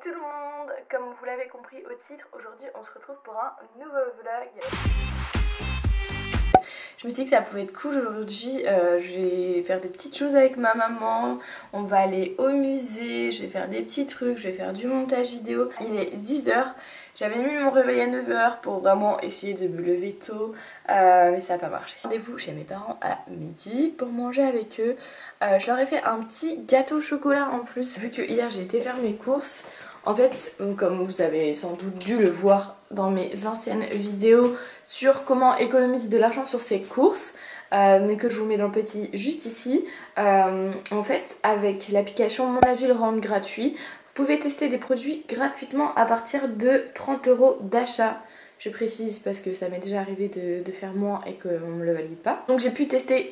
tout le monde, comme vous l'avez compris au titre, aujourd'hui on se retrouve pour un nouveau vlog. Je me suis dit que ça pouvait être cool aujourd'hui, je vais faire des petites choses avec ma maman, on va aller au musée, je vais faire des petits trucs, je vais faire du montage vidéo. Il est 10 h, j'avais mis mon réveil à 9 h pour vraiment essayer de me lever tôt, mais ça n'a pas marché. Rendez-vous chez mes parents à midi pour manger avec eux. Je leur ai fait un petit gâteau au chocolat en plus, vu que hier j'ai été faire mes courses. En fait, comme vous avez sans doute dû le voir dans mes anciennes vidéos sur comment économiser de l'argent sur ses courses, mais que je vous mets dans le petit juste ici, en fait avec l'application Mon Avis le rend gratuit, vous pouvez tester des produits gratuitement à partir de 30 € d'achat. Je précise parce que ça m'est déjà arrivé de faire moins et qu'on ne me le valide pas. Donc j'ai pu tester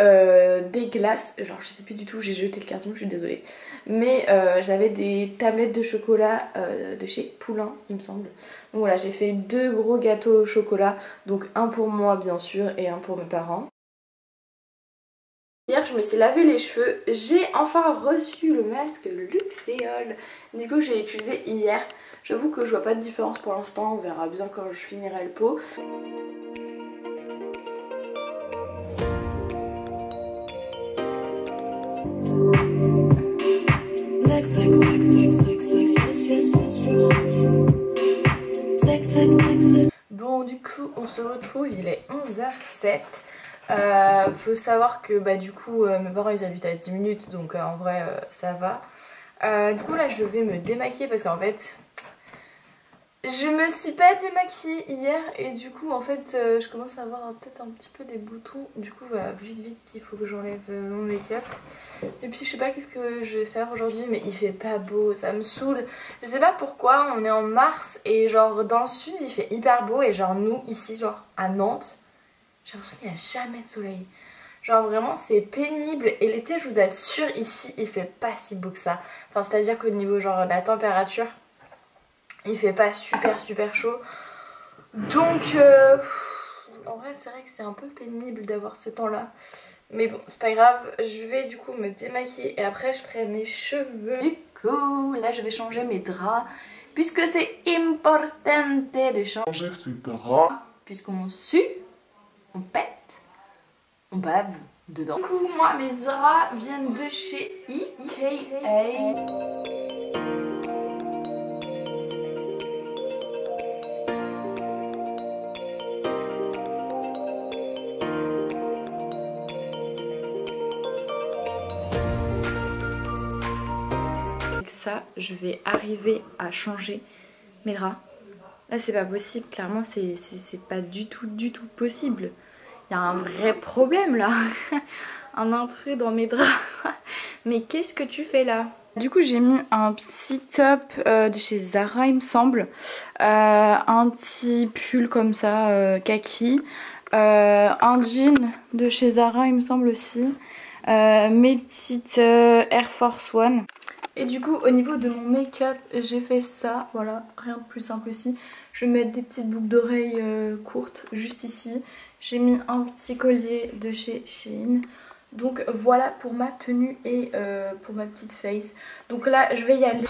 des glaces, genre je sais plus du tout, j'ai jeté le carton, je suis désolée. Mais j'avais des tablettes de chocolat de chez Poulain il me semble. Donc voilà, j'ai fait 2 gros gâteaux au chocolat, donc un pour moi bien sûr et un pour mes parents. Hier je me suis lavé les cheveux, j'ai enfin reçu le masque Luxéol. Du coup j'ai utilisé hier. J'avoue que je vois pas de différence pour l'instant, on verra bien quand je finirai le pot. Bon du coup on se retrouve, il est 11h07. Faut savoir que du coup mes parents ils habitent à 10 minutes donc en vrai ça va. Du coup là je vais me démaquiller parce qu'en fait je me suis pas démaquillée hier et du coup en fait je commence à avoir peut-être un petit peu des boutons. Du coup voilà, vite qu'il faut que j'enlève mon make-up. Et puis je sais pas qu'est-ce que je vais faire aujourd'hui, mais il fait pas beau, ça me saoule. Je sais pas pourquoi, on est en mars et genre dans le sud il fait hyper beau et genre nous ici genre à Nantes, j'ai l'impression qu'il n'y a jamais de soleil. Genre vraiment c'est pénible et l'été je vous assure ici il fait pas si beau que ça. Enfin c'est à dire qu'au niveau genre de la température il fait pas super chaud. Donc en vrai c'est vrai que c'est un peu pénible d'avoir ce temps là. Mais bon c'est pas grave, je vais du coup me démaquiller et après je ferai mes cheveux. Du coup là je vais changer mes draps puisque c'est important de changer ses draps. Puisqu'on sue, on pète, on bave dedans. Du coup moi mes draps viennent de chez IKEA. Ça, je vais arriver à changer mes draps. Là c'est pas possible, clairement c'est pas du tout possible. Il y a un vrai problème là. Un intrus dans mes draps. Mais qu'est-ce que tu fais là? Du coup j'ai mis un petit top de chez Zara il me semble. Un petit pull comme ça kaki. Un jean de chez Zara il me semble aussi. Mes petites Air Force One. Et du coup au niveau de mon make-up j'ai fait ça, voilà, rien de plus simple ici. Je vais mettre des petites boucles d'oreilles courtes juste ici. J'ai mis un petit collier de chez Shein. Donc voilà pour ma tenue et pour ma petite face. Donc là je vais y aller.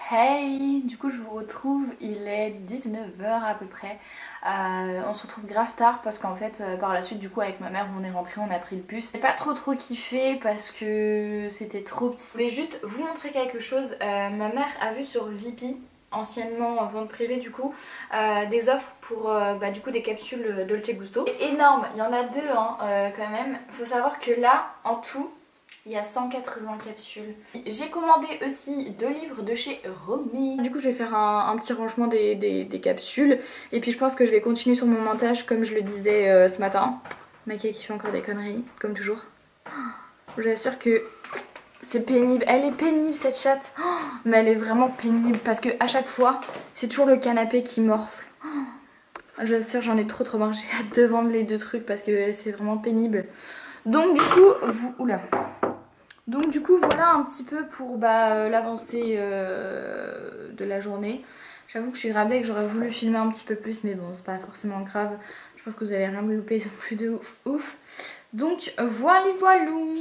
Hey, du coup je vous retrouve, il est 19 h à peu près. On se retrouve grave tard parce qu'en fait par la suite du coup avec ma mère on est rentré, on a pris le bus. J'ai pas trop kiffé parce que c'était trop petit. Je voulais juste vous montrer quelque chose. Ma mère a vu sur Vipy, anciennement vente privée du coup, des offres pour du coup des capsules Dolce Gusto. C'est énorme, il y en a deux hein, quand même. Faut savoir que là en tout Il y a 180 capsules. J'ai commandé aussi 2 livres de chez Romy. Du coup je vais faire un petit rangement des capsules. Et puis je pense que je vais continuer sur mon montage comme je le disais ce matin. Maquille qui fait encore des conneries, comme toujours. Je vous assure que c'est pénible. Elle est pénible cette chatte. Mais elle est vraiment pénible parce que à chaque fois c'est toujours le canapé qui morfle. Je vous assure j'en ai trop marre. J'ai hâte de vendre les 2 trucs parce que c'est vraiment pénible. Donc du coup, Donc du coup voilà un petit peu pour l'avancée de la journée. J'avoue que je suis grave et que j'aurais voulu filmer un petit peu plus, mais bon c'est pas forcément grave. Je pense que vous avez rien loupé non plus de ouf. Donc voilà voilou.